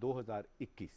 2021।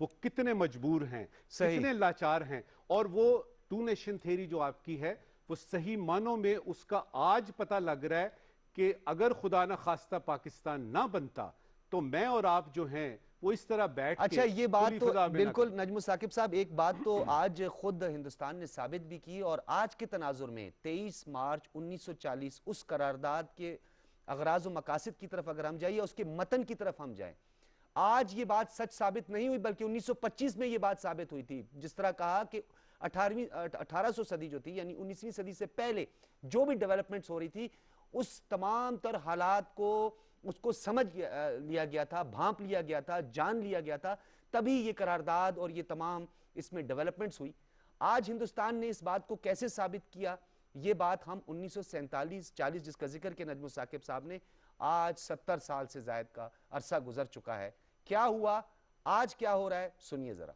وہ کتنے مجبور ہیں، صحیح. کتنے لاچار ہیں، اور وہ ٹو نیشن تھیری جو آپ کی ہے وہ صحیح معنوں میں اس کا آج پتہ لگ رہا ہے کہ اگر خدا نہ خواستہ پاکستان نہ بنتا تو میں اور آپ جو ہیں وہ اس طرح بیٹھ اچھا کے یہ بات کھلی تو فضا میں نہ بالکل نجم الثاقب صاحب، ایک بات تو آج خود ہندوستان نے ثابت بھی کی، اور آج کے تناظر میں 23 مارچ 1940 اس قرارداد کے اغراض و مقاصد کی طرف اگر ہم جائیں، اس کے متن کی طرف ہم جائیں، آج یہ بات سچ ثابت نہیں ہوئی بلکہ 1925 میں یہ بات ثابت ہوئی تھی. جس طرح کہا کہ 1800 صدی جو تھی یعنی 19ویں صدی سے پہلے جو بھی ڈیولپمنٹس ہو رہی تھی اس تمام تر حالات کو اس کو سمجھ لیا گیا تھا، بھانپ لیا گیا تھا، جان لیا گیا تھا، تبھی یہ قرارداد اور یہ تمام اس میں ڈیولپمنٹس ہوئی. آج ہندوستان نے اس بات کو کیسے ثابت کیا؟ یہ بات ہم 1947-40 جس کا ذکر کیا نجم الثاقب صاحب نے، آج 70 سال سے زائد کا عرصہ گزر چکا ہے. کیا ہوا؟ آج کیا ہو رہا ہے؟ سنیے ذرا.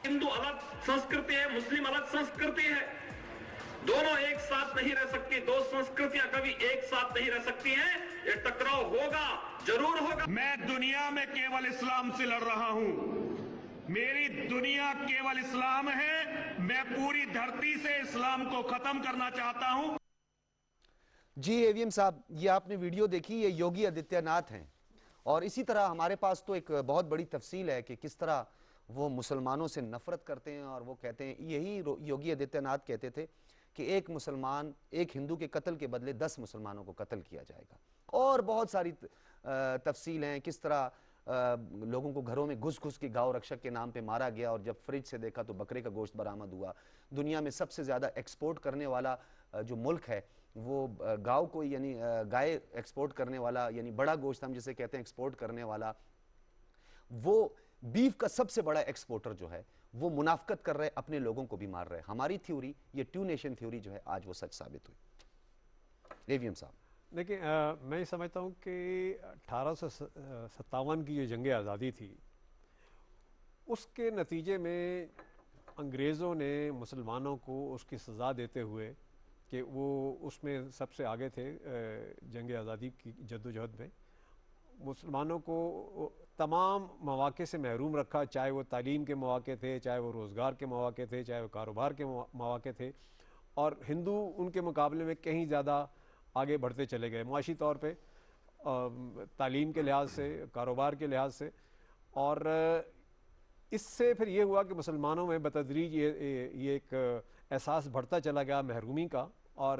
ہندو الگ سنسکرتی ہے، مسلم الگ سنسکرتی ہے، دونوں ایک ساتھ نہیں رہ سکتی، دو سنسکرتیاں کبھی ایک ساتھ نہیں رہ سکتی ہیں. یہ ٹکراؤ ہوگا، ضرور ہوگا. میں دنیا میں کیول اسلام سے لڑ رہا ہوں، میری دنیا کیول اسلام ہے، میں پوری دھرتی سے اسلام کو ختم کرنا چاہتا ہوں. جی ایویم صاحب، یہ آپ نے ویڈیو دیکھی، یہ یوگی آدتیہ ناتھ ہیں، اور اسی طرح ہمارے پاس تو ایک بہت بڑی تفصیل ہے کہ کس طرح وہ مسلمانوں سے نفرت کرتے ہیں، اور وہ کہتے ہیں، یہی یوگی آدتیہ ناتھ کہتے تھے کہ ایک مسلمان، ایک ہندو کے قتل کے بدلے 10 مسلمانوں کو قتل کیا جائے گا. اور بہت ساری تفصیل ہیں کس طرح لوگوں کو گھروں میں گھس گھس کے گاؤ رکشک کے نام پہ مارا گیا، اور جب فریج سے دیکھا تو بکرے کا گوشت برآمد ہوا. دنیا میں سب سے زیادہ ایکسپورٹ کرنے والا جو ملک ہے وہ گاؤ کو، یعنی گائے ایکسپورٹ کرنے والا، یعنی بڑا گوشت ہم جسے کہتے ہیں ایکسپورٹ کرنے والا، وہ بیف کا سب سے بڑا ایکسپورٹر جو ہے وہ منافقت کر رہے، اپنے لوگوں کو بھی مار رہے. ہماری تھیوری، یہ ٹو نیشن تھیوری جو ہے آج وہ سچ ثابت ہوئی. ایویم صاحب دیکھیں، میں یہ سمجھتا ہوں کہ 1857 کی جو جنگ آزادی تھی اس کے نتیجے میں انگریزوں نے مسلمانوں کو اس کی سزا دیتے ہوئے کہ وہ اس میں سب سے آگے تھے جنگ آزادی کی جدوجہد میں، مسلمانوں کو تمام مواقع سے محروم رکھا، چاہے وہ تعلیم کے مواقع تھے، چاہے وہ روزگار کے مواقع تھے، چاہے وہ کاروبار کے مواقع تھے، اور ہندو ان کے مقابلے میں کہیں زیادہ آگے بڑھتے چلے گئے معاشی طور پہ، تعلیم کے لحاظ سے، کاروبار کے لحاظ سے. اور اس سے پھر یہ ہوا کہ مسلمانوں میں بتدریج یہ ایک احساس بڑھتا چلا گیا محرومی کا، اور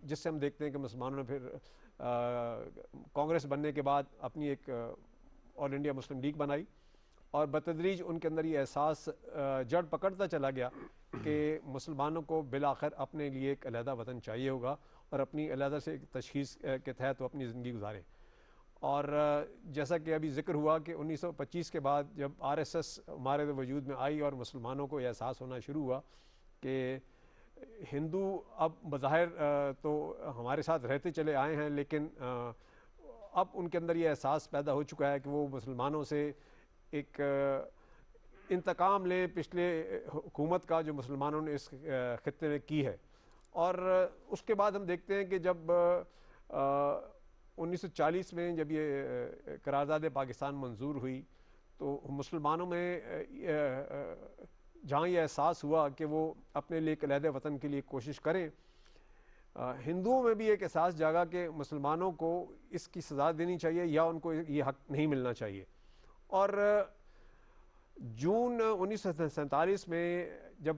جس سے ہم دیکھتے ہیں کہ مسلمانوں نے پھر کانگریس بننے کے بعد اپنی ایک آل انڈیا مسلم لیگ بنائی، اور بتدریج ان کے اندر یہ احساس جڑ پکڑتا چلا گیا کہ مسلمانوں کو بالآخر اپنے لیے ایک علیحدہ وطن چاہیے ہوگا، اور اپنی علیحدہ سے ایک تشخیص کے تحت وہ اپنی زندگی گزاریں. اور جیسا کہ ابھی ذکر ہوا کہ 1925 کے بعد جب RSS ہمارے وجود میں آئی اور مسلمانوں کو یہ احساس ہونا شروع ہوا کہ ہندو اب بظاہر تو ہمارے ساتھ رہتے چلے آئے ہیں، لیکن اب ان کے اندر یہ احساس پیدا ہو چکا ہے کہ وہ مسلمانوں سے ایک انتقام لیں پچھلے حکومت کا جو مسلمانوں نے اس خطے میں کی ہے. اور اس کے بعد ہم دیکھتے ہیں کہ جب 1940 میں جب یہ قرارداد پاکستان منظور ہوئی تو مسلمانوں میں جہاں یہ احساس ہوا کہ وہ اپنے لیے ایک علیحدہ وطن کے لیے کوشش کریں، ہندوؤں میں بھی ایک احساس جاگا کہ مسلمانوں کو اس کی سزا دینی چاہیے یا ان کو یہ حق نہیں ملنا چاہیے. اور جون 1947 میں جب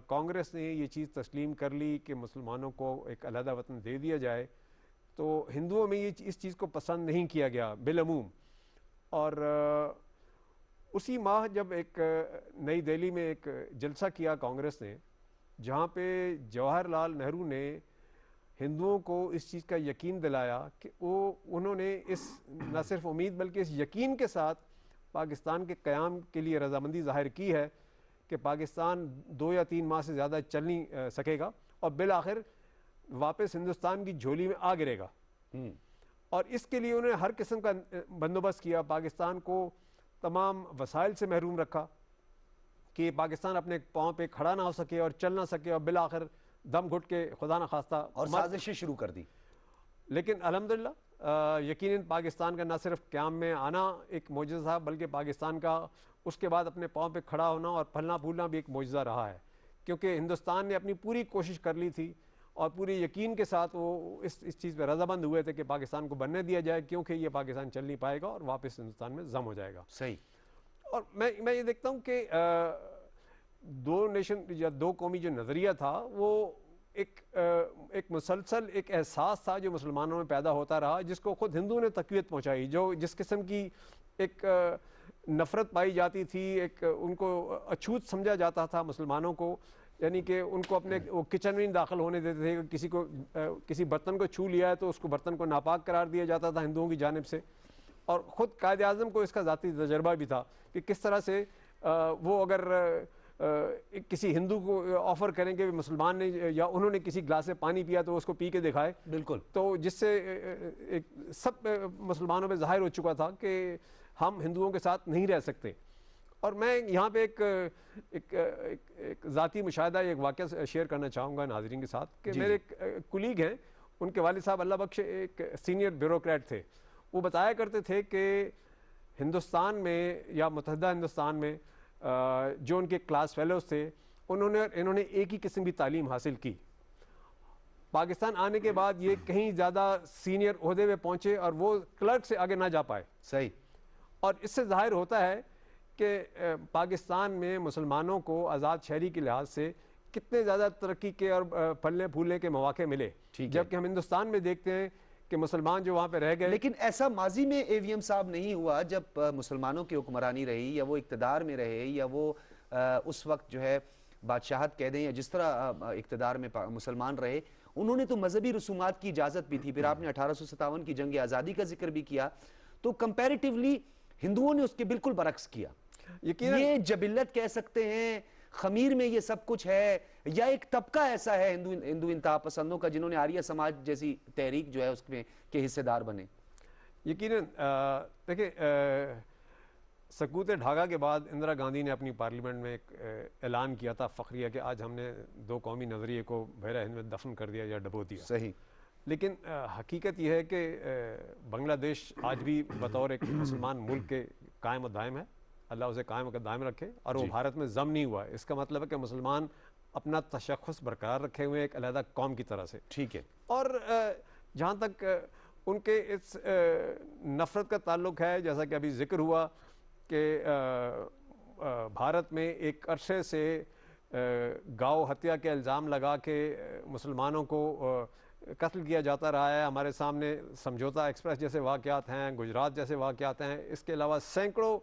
کانگریس نے یہ چیز تسلیم کر لی کہ مسلمانوں کو ایک علیحدہ وطن دے دیا جائے، تو ہندوؤں میں اس چیز کو پسند نہیں کیا گیا بالعموم. اور اسی ماہ جب ایک نئی دہلی میں ایک جلسہ کیا کانگریس نے، جہاں پہ جواہر لال نہرو نے ہندوؤں کو اس چیز کا یقین دلایا کہ انہوں نے اس نہ صرف امید بلکہ اس یقین کے ساتھ پاکستان کے قیام کے لیے رضامندی ظاہر کی ہے کہ پاکستان 2 یا 3 ماہ سے زیادہ چل نہیں سکے گا اور بالآخر واپس ہندوستان کی جھولی میں آ گرے گا. اور اس کے لیے انہوں نے ہر قسم کا بندوبست کیا، پاکستان کو تمام وسائل سے محروم رکھا کہ پاکستان اپنے پاؤں پہ کھڑا نہ ہو سکے اور چل نہ سکے، اور بالآخر دم گھٹ کے خدا نہ خواستہ اور سازشیں شروع کر دی. لیکن الحمدللہ یقیناً پاکستان کا نہ صرف قیام میں آنا ایک معجزہ تھا بلکہ پاکستان کا اس کے بعد اپنے پاؤں پہ کھڑا ہونا اور پھلنا پھولنا بھی ایک معجزہ رہا ہے، کیونکہ ہندوستان نے اپنی پوری کوشش کر لی تھی اور پوری یقین کے ساتھ وہ اس چیز پہ رضامند ہوئے تھے کہ پاکستان کو بننے دیا جائے، کیونکہ یہ پاکستان چل نہیں پائے گا اور واپس ہندوستان میں ضم ہو جائے گا۔ صحیح۔ اور میں یہ دیکھتا ہوں کہ دو نیشن یا دو قومی جو نظریہ تھا وہ ایک مسلسل ایک احساس تھا جو مسلمانوں میں پیدا ہوتا رہا، جس کو خود ہندوؤں نے تقویت پہنچائی، جس قسم کی ایک نفرت پائی جاتی تھی، ایک ان کو اچھوت سمجھا جاتا تھا مسلمانوں کو، یعنی کہ ان کو اپنے وہ کچن میں نہیں داخل ہونے دیتے تھے، کسی برتن کو چھو لیا ہے تو اس کو برتن کو ناپاک قرار دیا جاتا تھا ہندوؤں کی جانب سے۔ اور خود قائد اعظم کو اس کا ذاتی تجربہ بھی تھا کہ کس طرح سے وہ اگر کسی ہندو کو آفر کریں کہ مسلمان نے یا انہوں نے کسی گلاس سے پانی پیا تو اس کو پی کے دکھائے، بالکل، تو جس سے سب مسلمانوں پہ ظاہر ہو چکا تھا کہ ہم ہندوؤں کے ساتھ نہیں رہ سکتے۔ اور میں یہاں پہ ایک ذاتی مشاہدہ ایک واقعہ شیئر کرنا چاہوں گا ناظرین کے ساتھ کہ میرے ایک کولیگ ہیں، ان کے والد صاحب اللہ بخش ایک سینئر بیوروکریٹ تھے، وہ بتایا کرتے تھے کہ ہندوستان میں یا متحدہ ہندوستان میں جو ان کے کلاس فیلوز تھے انہوں نے ایک ہی قسم کی تعلیم حاصل کی، پاکستان آنے کے بعد یہ کہیں زیادہ سینئر عہدے پہ پہنچے اور وہ کلرک سے آگے نہ جا پائے۔ صحیح۔ اور اس سے ظاہر ہوتا ہے کہ پاکستان میں مسلمانوں کو آزاد شہری کے لحاظ سے کتنے زیادہ ترقی کے اور پھلنے پھولنے کے مواقع ملے، جبکہ ہم ہندوستان میں دیکھتے ہیں کہ مسلمان جو وہاں پہ رہ گئے۔ لیکن ایسا ماضی میں اے وی ایم صاحب نہیں ہوا جب مسلمانوں کی حکمرانی رہی یا وہ اقتدار میں رہے یا وہ اس وقت جو ہے بادشاہت کہہ دیں یا جس طرح اقتدار میں مسلمان رہے، انہوں نے تو مذہبی رسومات کی اجازت بھی تھی۔ پھر آپ نے 1857 کی جنگ آزادی کا ذکر بھی کیا، تو کمپیریٹیولی ہندوؤں نے اس کے بالکل برعکس کیا۔ یہ جبلت کہہ سکتے ہیں، خمیر میں یہ سب کچھ ہے، یا ایک طبقہ ایسا ہے ہندو انتہا پسندوں کا جنہوں نے آریہ سماج جیسی تحریک جو ہے اس میں کے حصے دار بنے؟ یقیناً دیکھیں، سقوط ڈھاکہ کے بعد اندرا گاندھی نے اپنی پارلیمنٹ میں ایک اعلان کیا تھا فخریہ کہ آج ہم نے دو قومی نظریے کو بحیرہ ہند میں دفن کر دیا یا ڈبو دیا۔ صحیح۔ لیکن حقیقت یہ ہے کہ بنگلہ دیش آج بھی بطور ایک مسلمان ملک کے قائم و دائم ہے، اللہ اسے قائم و دائم رکھے، اور وہ بھارت میں ضم نہیں ہوا ہے۔ اس کا مطلب ہے کہ مسلمان اپنا تشخص برقرار رکھے ہوئے ایک علیحدہ قوم کی طرح سے۔ ٹھیک ہے۔ اور جہاں تک ان کے اس نفرت کا تعلق ہے، جیسا کہ ابھی ذکر ہوا کہ بھارت میں ایک عرصے سے گاؤ ہتیا کے الزام لگا کے مسلمانوں کو قتل کیا جاتا رہا ہے۔ ہمارے سامنے سمجھوتا ایکسپریس جیسے واقعات ہیں، گجرات جیسے واقعات ہیں، اس کے علاوہ سینکڑوں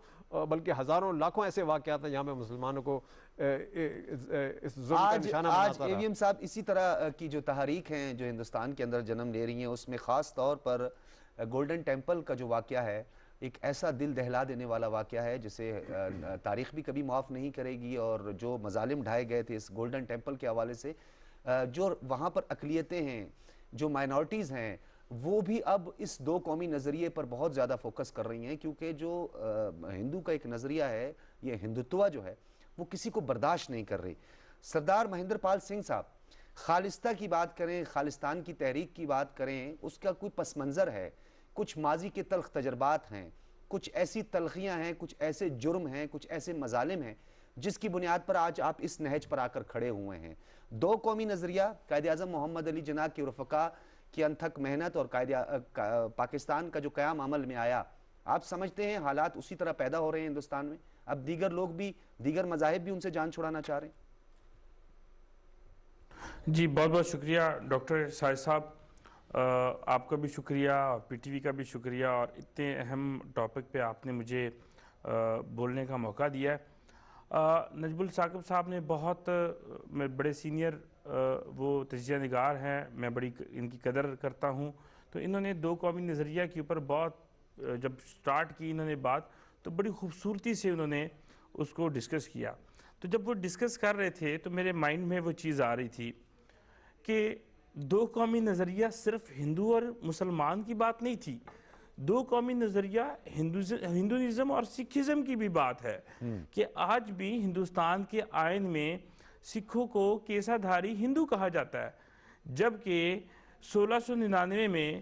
بلکہ ہزاروں لاکھوں ایسے واقعات ہیں جہاں پہ مسلمانوں کو اس ظلم کا نشانہ بناتا رہا۔ آج اے وی ایم صاحب اسی طرح کی جو تحریک ہیں جو ہندوستان کے اندر جنم لے رہی ہیں، اس میں خاص طور پر گولڈن ٹیمپل کا جو واقعہ ہے ایک ایسا دل دہلا دینے والا واقعہ ہے جسے تاریخ بھی کبھی معاف نہیں کرے گی، اور جو مظالم ڈھائے گئے تھے اس گولڈن ٹیمپل کے حوالے سے، جو وہاں پر اقلیتیں ہیں، جو مائنورٹیز ہیں، وہ بھی اب اس دو قومی نظریے پر بہت زیادہ فوکس کر رہی ہیں، کیونکہ جو ہندو کا ایک نظریہ ہے، یہ ہندوتوا جو ہے وہ کسی کو برداشت نہیں کر رہی۔ سردار مہندر پال سنگھ صاحب خالصتہ کی بات کریں، خالستان کی تحریک کی بات کریں، اس کا کوئی پس منظر ہے، کچھ ماضی کے تلخ تجربات ہیں، کچھ ایسی تلخیاں ہیں، کچھ ایسے جرم ہیں، کچھ ایسے مظالم ہیں جس کی بنیاد پر آج آپ اس نہج پر آ کر کھڑے ہوئے ہیں۔ دو قومی نظریہ، قائد اعظم محمد علی جناح کے رفقا کی انتھک محنت اور پاکستان کا جو قیام عمل میں آیا، آپ سمجھتے ہیں حالات اسی طرح پیدا ہو رہے ہیں ہندوستان میں؟ اب دیگر لوگ بھی، دیگر مذاہب بھی ان سے جان چھڑانا چاہ رہے ہیں؟ جی بہت بہت شکریہ ڈاکٹر ساجد صاحب، آپ کا بھی شکریہ اور پی ٹی وی کا بھی شکریہ، اور اتنے اہم ٹاپک پہ آپ نے مجھے بولنے کا موقع دیا ہے۔ نجم الثاقب صاحب نے بہت بڑے سینئر وہ تجزیہ نگار ہیں، میں بڑی ان کی قدر کرتا ہوں، تو انہوں نے دو قومی نظریہ کے اوپر بہت جب سٹارٹ کی انہوں نے بات، تو بڑی خوبصورتی سے انہوں نے اس کو ڈسکس کیا۔ تو جب وہ ڈسکس کر رہے تھے تو میرے مائنڈ میں وہ چیز آ رہی تھی کہ دو قومی نظریہ صرف ہندو اور مسلمان کی بات نہیں تھی، دو قومی نظریہ ہندوازم اور سکھزم کی بھی بات ہے، کہ آج بھی ہندوستان کے آئین میں سکھوں کو کیسا دھاری ہندو کہا جاتا ہے، جبکہ 1699 میں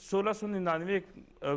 1699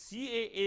CAA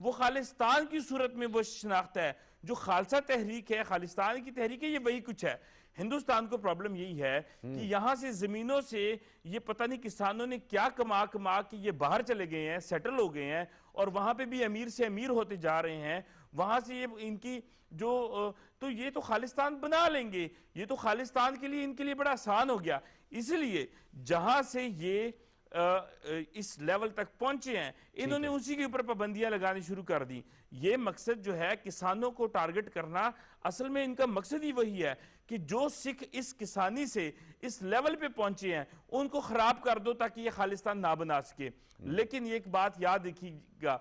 وہ خالصتان کی صورت میں وہ شناخت ہے. جو خالصہ تحریک ہے، خالصتان کی تحریک ہے، یہ وہی کچھ ہے. ہندوستان کو پرابلم یہی ہے کہ یہاں سے زمینوں سے یہ پتہ نہیں کسانوں نے کیا کما کہ یہ باہر چلے گئے ہیں، سیٹل ہو گئے ہیں، اور وہاں پہ بھی امیر سے امیر ہوتے جا رہے ہیں. وہاں سے یہ ان کی جو تو یہ تو خالصتان بنا لیں گے. یہ تو خالصتان کے لیے ان کے لیے بڑا آسان ہو گیا. اس لیے جہاں سے یہ اس لیول تک پہنچے ہیں، انہوں نے اسی کے اوپر پابندیاں لگانی شروع کر دی. یہ مقصد جو ہے کسانوں کو ٹارگٹ کرنا، اصل میں ان کا مقصد ہی وہی ہے کہ جو سکھ اس کسانی سے اس لیول پہ پہنچے ہیں ان کو خراب کر دو تاکہ یہ خالصتان نہ بنا سکے. لیکن ایک بات یاد رکھیے گا،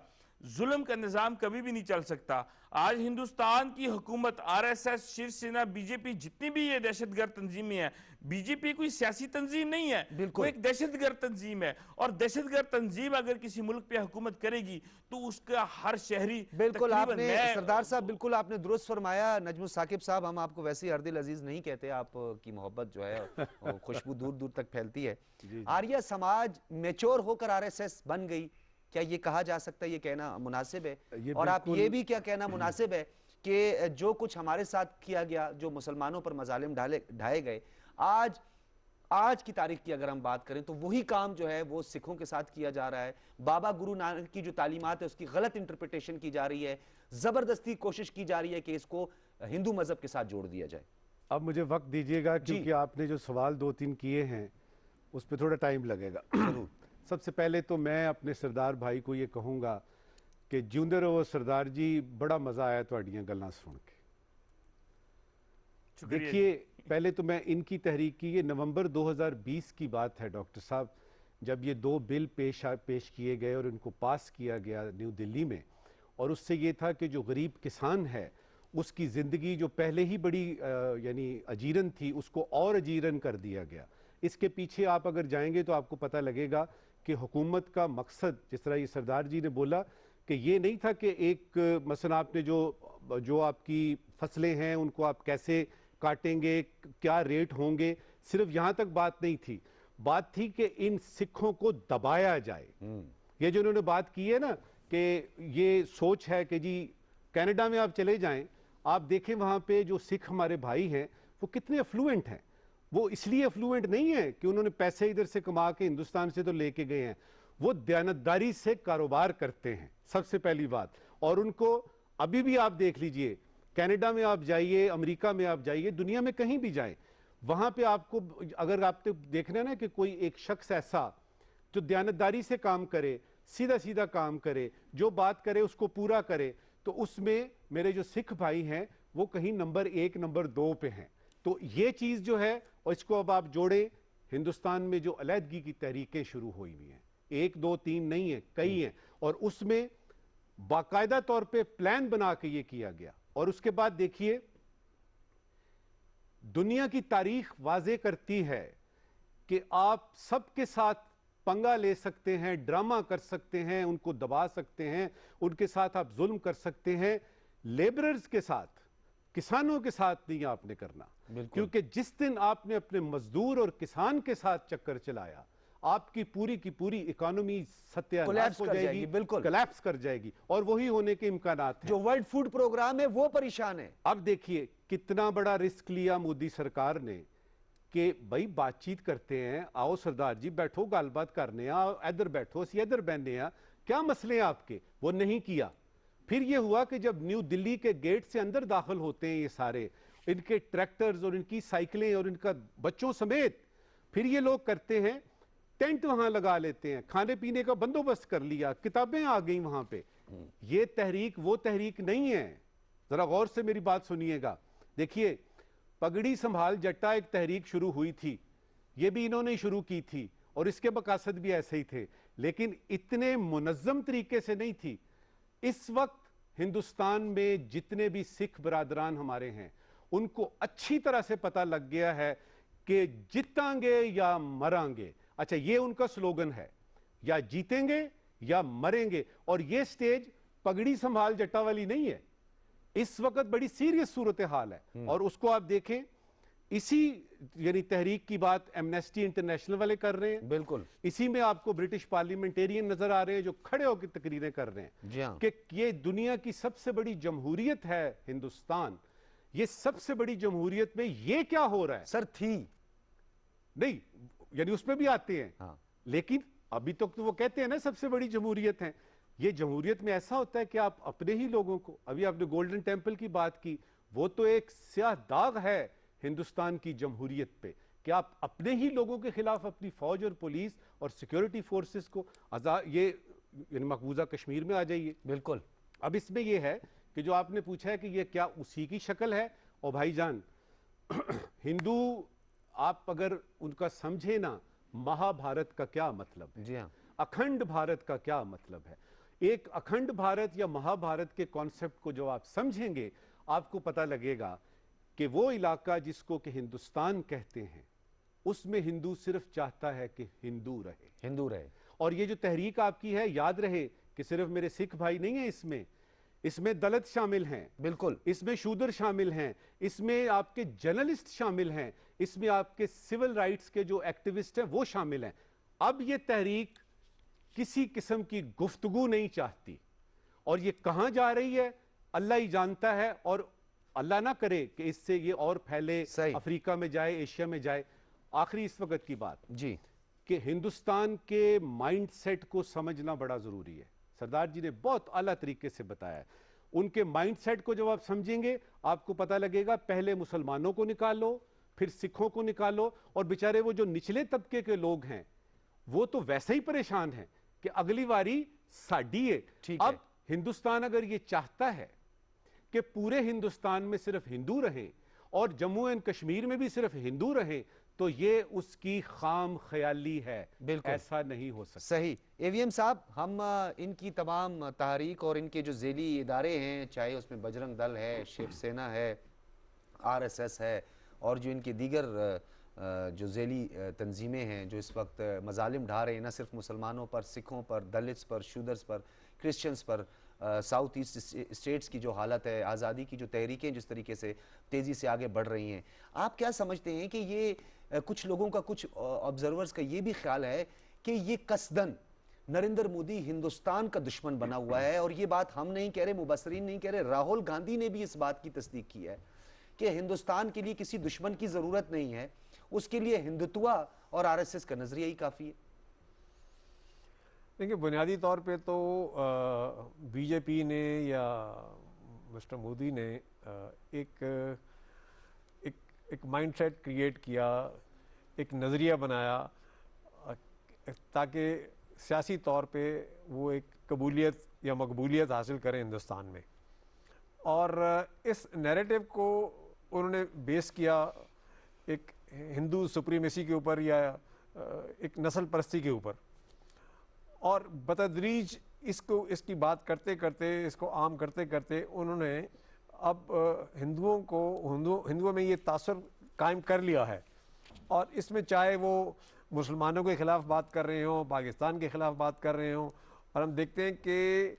ظلم کا نظام کبھی بھی نہیں چل سکتا. آج ہندوستان کی حکومت، R S S, Shiv Sena, B J پی، جتنی بھی یہ دہشت گرد تنظیمیں ہیں، بی جے پی کوئی سیاسی تنظیم نہیں ہے، وہ ایک دہشت گرد تنظیم ہے. اور دہشت گرد تنظیم اگر کسی ملک پہ حکومت کرے گی تو اس کا ہر شہری بالکل آپ نے سردار صاحب بالکل آپ نے درست فرمایا. نجم الثاقب صاحب، ہم آپ کو ویسے ہی اردل عزیز نہیں کہتے، آپ کی محبت جو ہے خوشبو دور دور تک پھیلتی ہے. آریہ سماج میچور ہو کر آر ایس ایس بن گئی، کیا یہ کہا جا سکتا ہے، یہ کہنا مناسب ہے؟ اور آپ یہ بھی کیا کہنا مناسب ہے کہ جو کچھ ہمارے ساتھ کیا گیا، جو مسلمانوں پر مظالم ڈھائے گئے، آج کی تاریخ کی اگر ہم بات کریں تو وہی کام جو ہے وہ سکھوں کے ساتھ کیا جا رہا ہے. بابا گرو نانک کی جو تعلیمات ہے اس کی غلط انٹرپریٹیشن کی جا رہی ہے، زبردستی کوشش کی جا رہی ہے کہ اس کو ہندو مذہب کے ساتھ جوڑ دیا جائے. اب مجھے وقت دیجئے گا کیونکہ آپ نے جو سوال 2-3 کیے ہیں اس پہ تھوڑا ٹائم لگے گا. سب سے پہلے تو میں اپنے سردار بھائی کو یہ کہوں گا کہ جیوندے رہو سردار جی، بڑا مزہ آیا تہاڈیاں گلاں سن کے. دیکھیے پہلے تو میں ان کی تحریک کی، یہ نومبر 2020 کی بات ہے ڈاکٹر صاحب، جب یہ 2 بل پیش کیے گئے اور ان کو پاس کیا گیا نیو دلی میں. اور اس سے یہ تھا کہ جو غریب کسان ہے اس کی زندگی جو پہلے ہی بڑی یعنی اجیرن تھی اس کو اور اجیرن کر دیا گیا. اس کے پیچھے آپ اگر جائیں گے تو آپ کو پتہ لگے گا کہ حکومت کا مقصد، جس طرح یہ سردار جی نے بولا، کہ یہ نہیں تھا کہ ایک مثلا آپ نے جو آپ کی فصلیں ہیں ان کو آپ کیسے کاٹیں گے، کیا ریٹ ہوں گے، صرف یہاں تک بات نہیں تھی. بات تھی کہ ان سکھوں کو دبایا جائے. یہ جو انہوں نے بات کی ہے نا کہ یہ سوچ ہے کہ جی کینیڈا میں آپ چلے جائیں، آپ دیکھیں وہاں پہ جو سکھ ہمارے بھائی ہیں وہ کتنے افلوئنٹ ہیں. وہ اس لیے افلوئنٹ نہیں ہے کہ انہوں نے پیسے ادھر سے کما کے ہندوستان سے تو لے کے گئے ہیں، وہ دیانتداری سے کاروبار کرتے ہیں، سب سے پہلی بات. اور ان کو ابھی بھی آپ دیکھ لیجئے، کینیڈا میں آپ جائیے، امریکہ میں آپ جائیے، دنیا میں کہیں بھی جائیں، وہاں پہ آپ کو اگر آپ نے دیکھنا ہے نا کہ کوئی ایک شخص ایسا جو دیانتداری سے کام کرے، سیدھا سیدھا کام کرے، جو بات کرے اس کو پورا کرے، تو اس میں میرے جو سکھ بھائی ہیں وہ کہیں نمبر 1 نمبر 2 پہ ہیں. تو یہ چیز جو ہے، اور اس کو اب آپ جوڑیں ہندوستان میں جو علیحدگی کی تحریکیں شروع ہوئی ہوئی ہیں، 1 2 3 نہیں ہیں، کئی ہیں، اور اس میں باقاعدہ طور پہ پلان بنا کے یہ کیا گیا. اور اس کے بعد دیکھیے دنیا کی تاریخ واضح کرتی ہے کہ آپ سب کے ساتھ پنگا لے سکتے ہیں، ڈرامہ کر سکتے ہیں، ان کو دبا سکتے ہیں، ان کے ساتھ آپ ظلم کر سکتے ہیں، لیبررز کے ساتھ، کسانوں کے ساتھ نہیں آپ نے کرنا. کیونکہ جس دن آپ نے اپنے مزدور اور کسان کے ساتھ چکر چلایا، آپ کی پوری اکانومی ستیہ ناش ہو جائے گی، کلیپس کر جائے گی، اور وہی ہونے کے امکانات ہیں. جو ورلڈ فوڈ پروگرام ہے وہ پریشان ہے. اب دیکھیے کتنا بڑا رسک لیا مودی سرکار نے کہ بھائی بات چیت کرتے ہیں، آؤ سردار جی بیٹھو گل بات کرنے، آؤ ادھر بیٹھو اسی ادھر بہنے ہیں، کیا مسئلے ہیں آپ کے. وہ نہیں کیا. پھر یہ ہوا کہ جب نیو دلی کے گیٹ سے اندر داخل ہوتے ہیں یہ سارے، ان کے ٹریکٹرز اور ان کی سائیکلیں اور ان کا بچوں سمیت، پھر یہ لوگ کرتے ہیں ٹینٹ وہاں لگا لیتے ہیں، کھانے پینے کا بندوبست کر لیا، کتابیں آ گئیں وہاں پہ. یہ تحریک وہ تحریک نہیں ہے. ذرا غور سے میری بات سنیے گا. دیکھیے پگڑی سنبھال جٹا ایک تحریک شروع ہوئی تھی، یہ بھی انہوں نے شروع کی تھی، اور اس کے مقاصد بھی ایسے ہی تھے، لیکن اتنے منظم طریقے سے نہیں تھی. اس وقت ہندوستان میں جتنے بھی سکھ برادران ہمارے ہیں ان کو اچھی طرح سے پتہ لگ گیا ہے کہ جیتیں گے یا مریں گے. اچھا یہ ان کا سلوگن ہے، یا جیتیں گے یا مریں گے. اور یہ سٹیج پگڑی سنبھال جٹا والی نہیں ہے. اس وقت بڑی سیریس صورتحال ہے. اور اس کو آپ دیکھیں اسی یعنی تحریک کی بات ایمنیسٹی انٹرنیشنل والے کر رہے ہیں. بالکل اسی میں آپ کو برٹش پارلیمنٹیرین نظر آ رہے ہیں جو کھڑے ہو کے تقریریں کر رہے ہیں جی ہاں کہ یہ دنیا کی سب سے بڑی جمہوریت ہے ہندوستان, یہ سب سے بڑی جمہوریت میں یہ کیا ہو رہا ہے. سر تھی نہیں یعنی اس میں بھی آتے ہیں, ہاں لیکن ابھی تک تو وہ کہتے ہیں نا سب سے بڑی جمہوریت ہے. یہ جمہوریت میں ایسا ہوتا ہے کہ آپ اپنے ہی لوگوں کو, ابھی آپ نے گولڈن ٹیمپل کی بات کی, وہ تو ایک سیاہ داغ ہے ہندوستان کی جمہوریت پہ کہ آپ اپنے ہی لوگوں کے خلاف اپنی فوج اور پولیس اور سیکیورٹی فورسز کو یہ یعنی مقبوضہ کشمیر میں آ جائیے. بالکل. اب اس میں یہ ہے کہ جو آپ نے پوچھا ہے کہ یہ کیا اسی کی شکل ہے, اور بھائی جان ہندو آپ اگر ان کا سمجھے نا مہا بھارت کا کیا مطلب ہے, جی ہاں اکھنڈ بھارت کا کیا مطلب ہے, ایک اکھنڈ بھارت یا مہا بھارت کے کانسیپٹ کو جو آپ سمجھیں گے آپ کو پتہ لگے گا کہ وہ علاقہ جس کو کہ ہندوستان کہتے ہیں اس میں ہندو صرف چاہتا ہے کہ ہندو رہے, ہندو رہے. اور یہ جو تحریک آپ کی ہے یاد رہے کہ صرف میرے سکھ بھائی نہیں ہیں اس میں دلت شامل ہیں, بالکل اس میں شودر شامل ہیں, اس میں آپ کے جرنلسٹ شامل ہیں, اس میں آپ کے سول رائٹس کے جو ایکٹیوسٹ ہیں وہ شامل ہیں. اب یہ تحریک کسی قسم کی گفتگو نہیں چاہتی, اور یہ کہاں جا رہی ہے اللہ ہی جانتا ہے, اور اللہ نہ کرے کہ اس سے یہ اور پھیلے, افریقہ میں جائے, ایشیا میں جائے. آخری اس وقت کی بات جی کہ ہندوستان کے مائنڈ سیٹ کو سمجھنا بڑا ضروری ہے. سردار جی نے بہت اعلیٰ طریقے سے بتایا ہے. ان کے مائنڈ سیٹ کو جب آپ سمجھیں گے آپ کو پتہ لگے گا پہلے مسلمانوں کو نکالو, پھر سکھوں کو نکالو, اور بیچارے وہ جو نچلے طبقے کے لوگ ہیں وہ تو ویسے ہی پریشان ہیں کہ اگلی واری ساڈی ہے. اب ہندوستان اگر یہ چاہتا ہے کہ پورے ہندوستان میں صرف ہندو رہیں اور جموں اینڈ کشمیر میں بھی صرف ہندو رہیں تو یہ اس کی خام خیالی ہے, بالکل ایسا نہیں ہو سکتا. صحیح. اے وی ایم صاحب, ہم ان کی تمام تحریک اور ان کے جو ذیلی ادارے ہیں, چاہے اس میں بجرنگ دل ہے, شیو سینا ہے, RSS ہے, اور جو ان کے دیگر جو ذیلی تنظیمیں ہیں جو اس وقت مظالم ڈھا رہے ہیں نہ صرف مسلمانوں پر, سکھوں پر, دلتس پر, شودرز پر, کرسچنز پر, ساؤتھ ایسٹ اسٹیٹس کی جو حالت ہے, آزادی کی جو تحریکیں جس طریقے سے تیزی سے آگے بڑھ رہی ہیں, آپ کیا سمجھتے ہیں کہ یہ کچھ لوگوں کا, کچھ آبزرورز کا یہ بھی خیال ہے کہ یہ قصداً نریندر مودی ہندوستان کا دشمن بنا ہوا ہے, اور یہ بات ہم نہیں کہہ رہے, مبصرین نہیں کہہ رہے, راہل گاندھی نے بھی اس بات کی تصدیق کی ہے کہ ہندوستان کے لیے کسی دشمن کی ضرورت نہیں ہے, اس کے لیے ہندوتوا اور RSS کا نظریہ ہی کافی ہے. دیکھیں بنیادی طور پہ تو بی جے پی نے یا مسٹر مودی نے ایک مائنڈ سیٹ کریٹ کیا, ایک نظریہ بنایا تاکہ سیاسی طور پہ وہ ایک قبولیت یا مقبولیت حاصل کریں ہندوستان میں, اور اس نیریٹو کو انہوں نے بیس کیا ایک ہندو سپریمیسی کے اوپر یا ایک نسل پرستی کے اوپر, اور بتدریج اس کی بات کرتے کرتے, اس کو عام کرتے کرتے انہوں نے اب ہندوؤں میں یہ تاثر قائم کر لیا ہے. اور اس میں چاہے وہ مسلمانوں کے خلاف بات کر رہے ہوں, پاکستان کے خلاف بات کر رہے ہوں, اور ہم دیکھتے ہیں کہ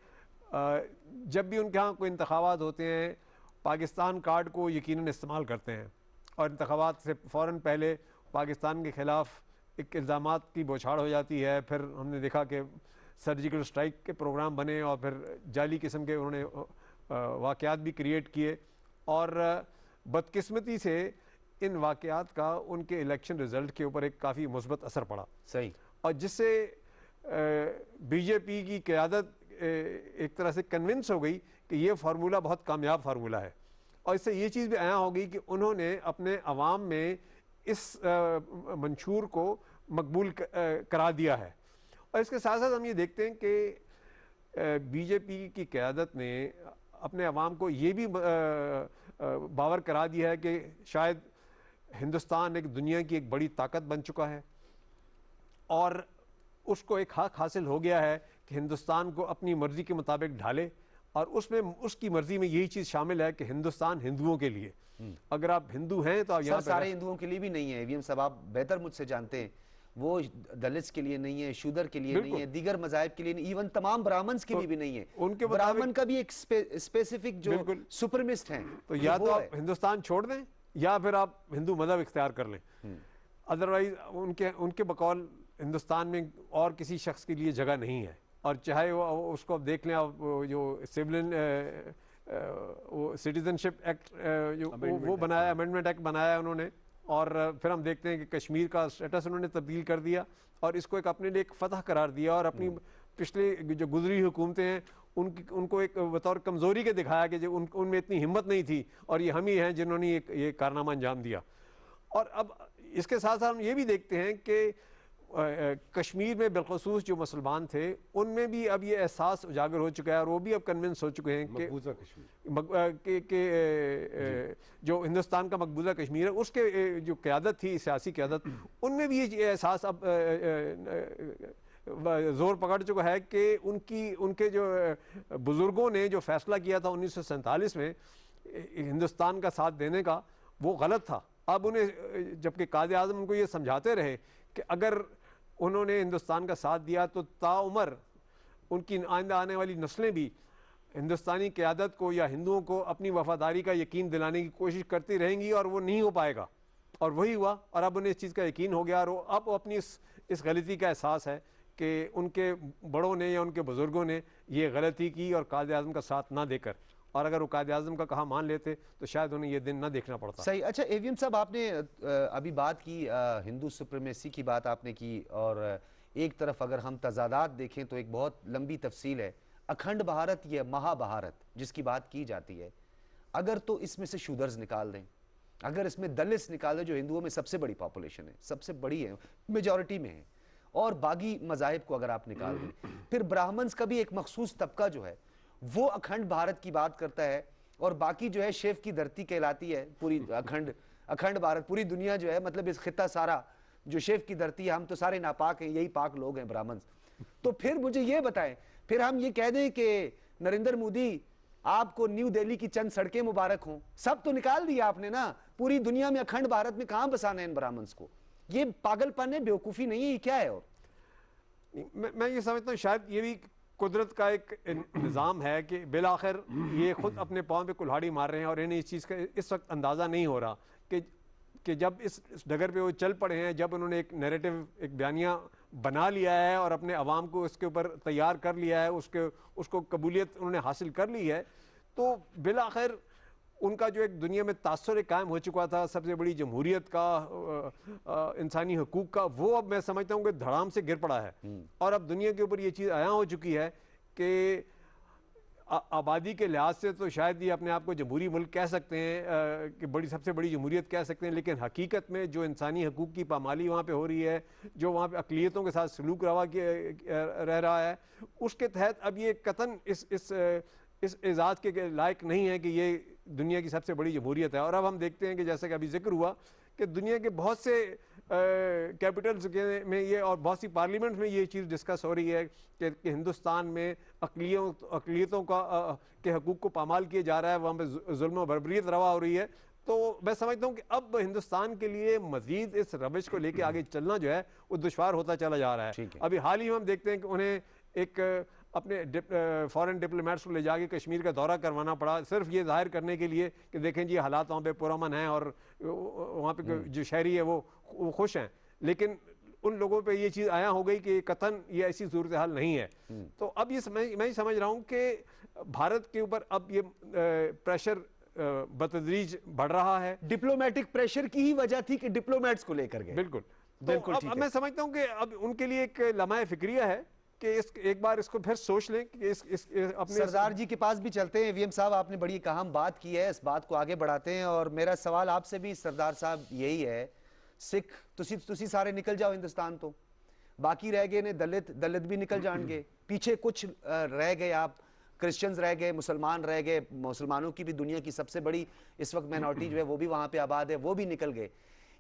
جب بھی ان کے ہاں کوئی انتخابات ہوتے ہیں پاکستان کارڈ کو یقیناً استعمال کرتے ہیں, اور انتخابات سے فوراً پہلے پاکستان کے خلاف ایک الزامات کی بوچھاڑ ہو جاتی ہے. پھر ہم نے دیکھا کہ سرجیکل سٹرائک کے پروگرام بنے اور پھر جعلی قسم کے انہوں نے واقعات بھی کریٹ کیے, اور بدقسمتی سے ان واقعات کا ان کے الیکشن رزلٹ کے اوپر ایک کافی مثبت اثر پڑا. صحیح. اور جس سے بی جے پی کی قیادت ایک طرح سے کنونس ہو گئی کہ یہ فارمولہ بہت کامیاب فارمولہ ہے, اور اس سے یہ چیز بھی عیاں ہو گئی کہ انہوں نے اپنے عوام میں اس منشور کو مقبول کرا دیا ہے. اور اس کے ساتھ ساتھ ہم یہ دیکھتے ہیں کہ بی جے پی کی قیادت نے اپنے عوام کو یہ بھی باور کرا دیا ہے کہ شاید ہندوستان ایک دنیا کی ایک بڑی طاقت بن چکا ہے, اور اس کو ایک حق حاصل ہو گیا ہے کہ ہندوستان کو اپنی مرضی کے مطابق ڈھالے, اور اس میں اس کی مرضی میں یہی چیز شامل ہے کہ ہندوستان ہندوؤں کے لیے, اگر آپ ہندو ہیں تو آپ یہاں سارے ہندوؤں کے لیے بھی نہیں ہے. وی ایم صاحب آپ بہتر مجھ سے جانتے ہیں, وہ دلتس کے لیے نہیں ہے, شودر کے لیے نہیں ہے, دیگر مذاہب کے لیے نہیں, ایون تمام برامنز کے لیے بھی نہیں ہے. ان کے برامن کا بھی ایک اسپیسیفک جو سپرمسٹ ہیں, تو یا تو آپ ہندوستان چھوڑ دیں یا پھر آپ ہندو مذہب اختیار کر لیں. ادروائز ان کے بقول ہندوستان میں اور کسی شخص کے لیے جگہ نہیں ہے. اور چاہے وہ اس کو آپ دیکھ لیں, آپ جو سٹیزن شپ ایکٹ وہ بنایا, امینڈمنٹ ایکٹ بنایا انہوں نے, اور پھر ہم دیکھتے ہیں کہ کشمیر کا اسٹیٹس انہوں نے تبدیل کر دیا اور اس کو ایک اپنے لیے ایک فتح قرار دیا, اور اپنی پچھلے جو گزری حکومتیں ہیں ان کو ایک بطور کمزوری کے دکھایا کہ ان میں اتنی ہمت نہیں تھی, اور یہ ہم ہی ہیں جنہوں نے یہ کارنامہ انجام دیا. اور اب اس کے ساتھ ساتھ ہم یہ بھی دیکھتے ہیں کہ کشمیر میں بالخصوص جو مسلمان تھے ان میں بھی اب یہ احساس اجاگر ہو چکا ہے, اور وہ بھی اب کنونس ہو چکے ہیں کہ جو ہندوستان کا مقبوضہ کشمیر ہے اس کے جو قیادت تھی, سیاسی قیادت, ان میں بھی یہ احساس اب زور پکڑ چکا ہے کہ ان کے جو بزرگوں نے جو فیصلہ کیا تھا 1947 میں ہندوستان کا ساتھ دینے کا, وہ غلط تھا. اب انہیں جبکہ قائد اعظم ان کو یہ سمجھاتے رہے کہ اگر انہوں نے ہندوستان کا ساتھ دیا تو تاعمر ان کی آئندہ آنے والی نسلیں بھی ہندوستانی قیادت کو یا ہندوؤں کو اپنی وفاداری کا یقین دلانے کی کوشش کرتی رہیں گی, اور وہ نہیں ہو پائے گا. اور وہی ہوا, اور اب انہیں اس چیز کا یقین ہو گیا, اور اب اپنی اس غلطی کا احساس ہے کہ ان کے بڑوں نے یا ان کے بزرگوں نے یہ غلطی کی اور قائد اعظم کا ساتھ نہ دے کر, اور اگر وہ قائد اعظم کا کہا مان لیتے تو شاید انہیں یہ دن نہ دیکھنا پڑتا. صحیح. اچھا ایویم صاحب, آپ نے ابھی بات کی ہندو سپریمیسی کی بات آپ نے کی, اور ایک طرف اگر ہم تضادات دیکھیں تو ایک بہت لمبی تفصیل ہے. اکھنڈ بھارت یا مہا بھارت جس کی بات کی جاتی ہے, اگر تو اس میں سے شودرز نکال دیں, اگر اس میں دلتس نکال دیں جو ہندوؤں میں سب سے بڑی پاپولیشن ہے, سب سے بڑی ہے, میجورٹی میں ہے, اور باقی مذاہب کو اگر آپ نکال دیں, پھر براہمنز کا بھی ایک مخصوص طبقہ جو ہے وہ اکھنڈ بھارت کی بات کرتا ہے, اور باقی جو ہے شیف کی دھرتی کہلاتی ہے پوری اکھنڈ بھارت, پوری دنیا جو ہے, مطلب اس خطہ سارا جو شیف کی دھرتی ہے, ہم تو سارے ناپاک ہیں, یہی پاک لوگ ہیں برہمنز. تو پھر مجھے یہ بتائیں, پھر ہم یہ کہہ دیں کہ نریندر مودی آپ کو نیو دہلی کی چند سڑکیں مبارک ہوں, سب تو نکال دیا آپ نے نا, پوری دنیا میں اکھنڈ بھارت میں کہاں بسانا ہے ان برہمنز کو؟ یہ پاگل پن ہے, بیوقوفی نہیں ہے, یہ کیا ہے؟ اور میں یہ سمجھتا ہوں شاید یہ بھی قدرت کا ایک نظام ہے کہ بالآخر یہ خود اپنے پاؤں پہ کلہاڑی مار رہے ہیں, اور انہیں اس چیز کا اس وقت اندازہ نہیں ہو رہا کہ جب اس ڈگر پہ وہ چل پڑے ہیں, جب انہوں نے ایک نیریٹو, ایک بیانیہ بنا لیا ہے اور اپنے عوام کو اس کے اوپر تیار کر لیا ہے, اس کو قبولیت انہوں نے حاصل کر لی ہے, تو بالآخر ان کا جو ایک دنیا میں تاثر قائم ہو چکا تھا سب سے بڑی جمہوریت کا, انسانی حقوق کا, وہ اب میں سمجھتا ہوں کہ دھڑام سے گر پڑا ہے. اور اب دنیا کے اوپر یہ چیز عیاں ہو چکی ہے کہ آبادی کے لحاظ سے تو شاید یہ اپنے آپ کو جمہوری ملک کہہ سکتے ہیں, کہ سب سے بڑی جمہوریت کہہ سکتے ہیں, لیکن حقیقت میں جو انسانی حقوق کی پامالی وہاں پہ ہو رہی ہے, جو وہاں پہ اقلیتوں کے ساتھ سلوک روا رہ رہا ہے, اس کے تحت اب یہ قطعاً اس اعزاز کے لائق نہیں ہے کہ یہ دنیا کی سب سے بڑی جمہوریت ہے. اور اب ہم دیکھتے ہیں کہ جیسا کہ ابھی ذکر ہوا کہ دنیا کے بہت سے کیپٹلز میں یہ, اور بہت سی پارلیمنٹ میں یہ چیز ڈسکس ہو رہی ہے کہ ہندوستان میں اقلیتوں کے حقوق کو پامال کیا جا رہا ہے, وہاں پہ ظلم و بربریت روا ہو رہی ہے. تو میں سمجھتا ہوں کہ اب ہندوستان کے لیے مزید اس روش کو لے کے آگے چلنا جو ہے وہ دشوار ہوتا چلا جا رہا ہے. ابھی حال ہی میں ہم دیکھتے ہیں کہ انہیں ایک اپنے فورن ڈپلومیٹس کو لے جا کے کشمیر کا دورہ کروانا پڑا, صرف یہ ظاہر کرنے کے لیے کہ دیکھیں جی حالات وہاں پہ پرامن ہیں اور وہاں پہ جو شہری ہے وہ خوش ہیں. لیکن ان لوگوں پہ یہ چیز عیاں ہو گئی کہ قطعاً یہ ایسی صورتحال نہیں ہے. تو اب میں سمجھ رہا ہوں کہ بھارت کے اوپر اب یہ پریشر بتدریج بڑھ رہا ہے. ڈپلومیٹک پریشر کی ہی وجہ تھی کہ ڈپلومیٹس کو لے کر گئے. بالکل. اب میں سمجھتا ہوں کہ اب ان کے لیے ایک لمحہ فکریہ ہے کہ ایک بار اس کو پھر سوچ لیں کہ اپنے سردار جی کے پاس بھی چلتے ہیں. وی ایم صاحب آپ نے بڑی ایک اہم بات کی ہے, اس بات کو آگے بڑھاتے ہیں, اور میرا سوال آپ سے بھی سردار صاحب یہی ہے, سکھ تسی سارے نکل جاؤ ہندوستان, تو باقی رہ گئے نے دلت بھی نکل جان گے, پیچھے کچھ رہ گئے, آپ کرسچنز رہ گئے, مسلمان رہ گئے, مسلمانوں کی بھی دنیا کی سب سے بڑی اس وقت مینورٹی جو ہے وہ بھی وہاں پہ آباد ہے, وہ بھی نکل گئے.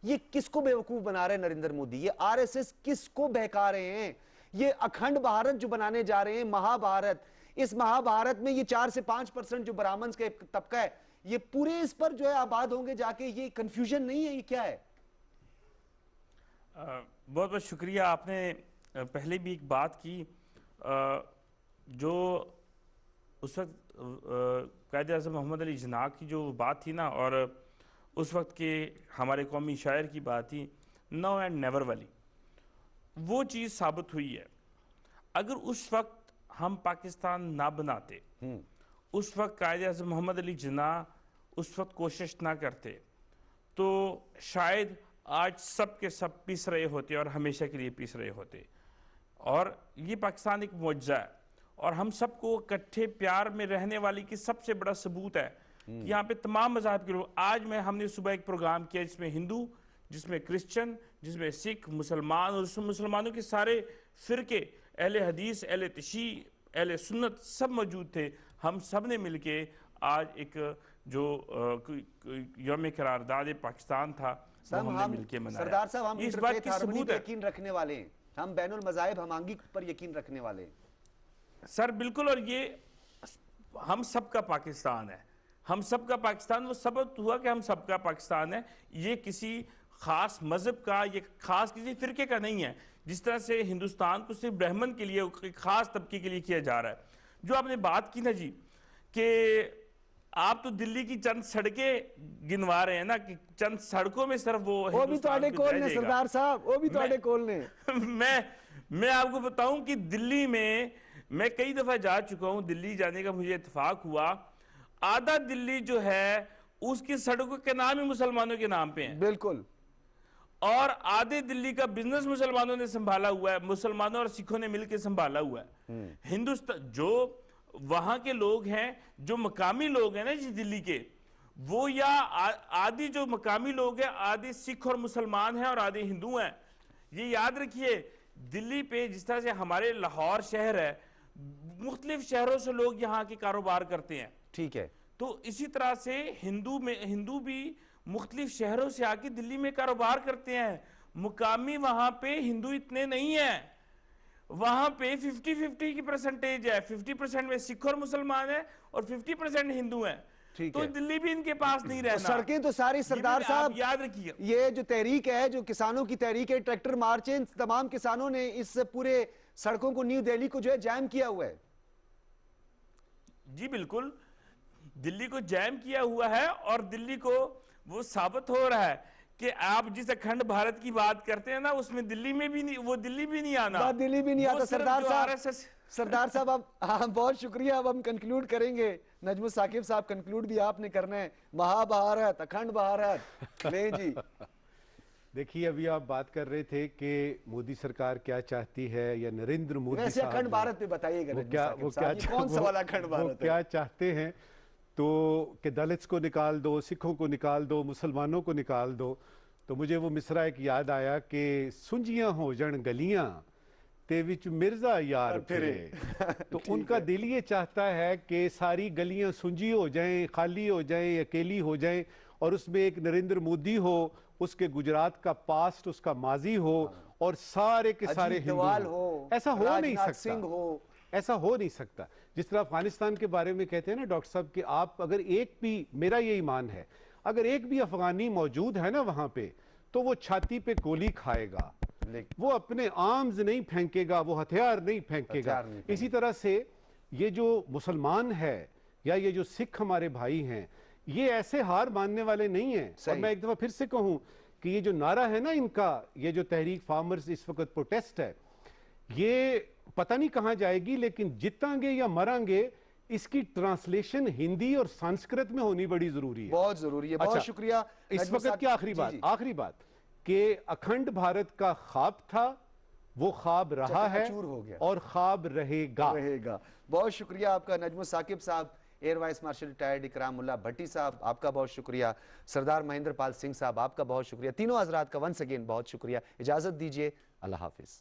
یہ کس کو بیوقوف بنا رہے ہیں نریندر مودی؟ یہ آر ایس ایس کس کو بہکا رہے ہیں؟ یہ اکھنڈ بھارت جو بنانے جا رہے ہیں, مہا بھارت, اس مہا بھارت میں یہ 4 سے 5% جو برہمنز کے طبقہ ہے یہ پورے اس پر جو ہے آباد ہوں گے جا کے. یہ کنفیوژن نہیں ہے, یہ کیا ہے؟ بہت بہت شکریہ. آپ نے پہلے بھی ایک بات کی, جو اس وقت قائد اعظم محمد علی جناح کی جو بات تھی نا, اور اس وقت کے ہمارے قومی شاعر کی بات تھی نو اینڈ نیور والی، وہ چیز ثابت ہوئی ہے۔ اگر اس وقت ہم پاکستان نہ بناتے، اس وقت قائد اعظم محمد علی جناح اس وقت کوشش نہ کرتے، تو شاید آج سب کے سب پیس رہے ہوتے اور ہمیشہ کے لیے پیس رہے ہوتے۔ اور یہ پاکستان ایک معجزہ ہے، اور ہم سب کو اکٹھے پیار میں رہنے والی کی سب سے بڑا ثبوت ہے کہ یہاں پہ تمام مذاہب کے لوگ، آج ہم نے صبح ایک پروگرام کیا جس میں ہندو، جس میں کرسچن، جس میں سکھ، مسلمان، اور اس میں مسلمانوں کے سارے فرقے، اہل حدیث، اہل تشیع، اہل سنت سب موجود تھے۔ ہم سب نے مل کے آج ایک جو یوم قرارداد پاکستان تھا وہ ہم نے مل کے منایا۔ سردار صاحب، ہم اس بات کی ہارمونی ثبوت پہ ہے یقین رکھنے والے ہیں، ہم بین المذاہب ہمانگی پر یقین رکھنے والے ہیں سر، بالکل۔ اور یہ ہم سب کا پاکستان ہے، ہم سب کا پاکستان، وہ ثبت ہوا کہ ہم سب کا پاکستان ہے۔ یہ کسی خاص مذہب کا، یہ خاص کسی فرقے کا نہیں ہے، جس طرح سے ہندوستان کو صرف برہمن کے لیے، ایک خاص طبقے کے لیے کیا جا رہا ہے۔ جو آپ نے بات کی نا جی کہ آپ تو دلی کی چند سڑکیں گنوا رہے ہیں نا، کہ چند سڑکوں میں صرف وہ بھی تواڈے کول نے سردار صاحب، وہ بھی تواڈے کول نے۔ میں آپ کو بتاؤں کہ دلی میں کئی دفعہ جا چکا ہوں، دلی جانے کا مجھے اتفاق ہوا، آدھا دلی جو ہے اس کی سڑکوں کے نام ہی مسلمانوں کے نام پہ ہیں، بالکل، اور آدھے دلی کا بزنس مسلمانوں نے سنبھالا ہوا ہے، مسلمانوں اور سکھوں نے مل کے سنبھالا ہوا ہے۔ ہندوستان جو وہاں کے لوگ ہیں، جو مقامی لوگ ہیں نا جی دلی کے، وہ یا آدھی جو مقامی لوگ ہیں، آدھی سکھ اور مسلمان ہیں اور آدھی ہندو ہیں۔ یہ یاد رکھیے، دلی پہ جس طرح سے ہمارے لاہور شہر ہے، مختلف شہروں سے لوگ یہاں کے کاروبار کرتے ہیں، ٹھیک ہے، تو اسی طرح سے ہندو بھی مختلف شہروں سے آ کے دلی میں کاروبار کرتے ہیں۔ مقامی وہاں پہ ہندو اتنے نہیں ہیں، وہاں پہ 50-50 کی پرسنٹیج ہے، 50% میں سکھ اور مسلمان ہیں اور 50% ہندو ہیں، تو دلی بھی ان کے پاس نہیں رہنا۔ سڑکیں تو ساری سردار صاحب یاد رکھیے، یہ جو تحریک ہے، جو کسانوں کی تحریک ہے، ٹریکٹر مارچیں، تمام کسانوں نے اس پورے سڑکوں کو، نیو دہلی کو جو ہے جام کیا ہوا ہے۔ جی بالکل، دلی کو جام کیا ہوا ہے، اور دلی کو وہ ثابت ہو رہا ہے کہ آپ جس اکھنڈ بھارت کی بات کرتے ہیں نا، اس میں دلی میں بھی نہیں، وہ دلی بھی نہیں آنا، دلی بھی نہیں آتا۔ سردار صاحب اب بہت شکریہ، اب ہم کنکلوڈ کریں گے۔ نجم الثاقب صاحب، کنکلوڈ بھی آپ نے کرنا ہے۔ مہا بھارت، اکھنڈ بھارت، لیں جی۔ دیکھیے، ابھی آپ بات کر رہے تھے کہ مودی سرکار کیا چاہتی ہے، یا نریندر مودی ویسے اکھنڈ بھارت پہ بتائیے گا، کون سا والا اکھنڈ بھارت ہے؟ وہ کیا چاہتے ہیں، تو کہ دلتس کو نکال دو، سکھوں کو نکال دو، مسلمانوں کو نکال دو۔ تو مجھے وہ مصرع ایک یاد آیا کہ سنجیاں ہو جن گلیاں تے وچ مرزا یار پھرے، تو ان کا دل یہ چاہتا ہے کہ ساری گلیاں سنجی ہو جائیں، خالی ہو جائیں، اکیلی ہو جائیں، اور اس میں ایک نریندر مودی ہو، اس کے گجرات کا پاسٹ، اس کا ماضی ہو، اور سارے کے سارے ہندو ہو۔ ایسا ہو نہیں سکتا، ایسا ہو نہیں سکتا۔ جس طرح افغانستان کے بارے میں کہتے ہیں نا ڈاکٹر صاحب کہ آپ اگر ایک بھی، میرا یہ ایمان ہے، اگر ایک بھی افغانی موجود ہے نا وہاں پہ، تو وہ چھاتی پہ گولی کھائے گا، وہ اپنے آرمز نہیں پھینکے گا، وہ ہتھیار نہیں پھینکے گا۔ اسی طرح سے یہ جو مسلمان ہے یا یہ جو سکھ ہمارے بھائی ہیں، یہ ایسے ہار ماننے والے نہیں ہیں۔ اور میں ایک دفعہ پھر سے کہوں کہ یہ جو نعرہ ہے نا ان کا، یہ جو تحریک فارمرز اس وقت پروٹیسٹ ہے، یہ پتہ نہیں کہاں جائے گی، لیکن جتیں گے یا مریں گے، اس کی ٹرانسلیشن ہندی اور سنسکرت میں ہونی بڑی ضروری ہے، بہت ضروری ہے۔ بہت شکریہ۔ اس وقت کی آخری بات کہ اکھنڈ بھارت کا خواب تھا، وہ خواب رہا ہے اور خواب رہے گا۔ بہت شکریہ آپ کا نجم الثاقب صاحب، ایئر وائس مارشل ریٹائرڈ اکرام اللہ بھٹی صاحب، آپ کا بہت شکریہ، سردار مہندر پال سنگھ صاحب، آپ کا بہت شکریہ، تینوں حضرات کا ونس اگین بہت شکریہ۔ اجازت دیجیے، اللہ حافظ۔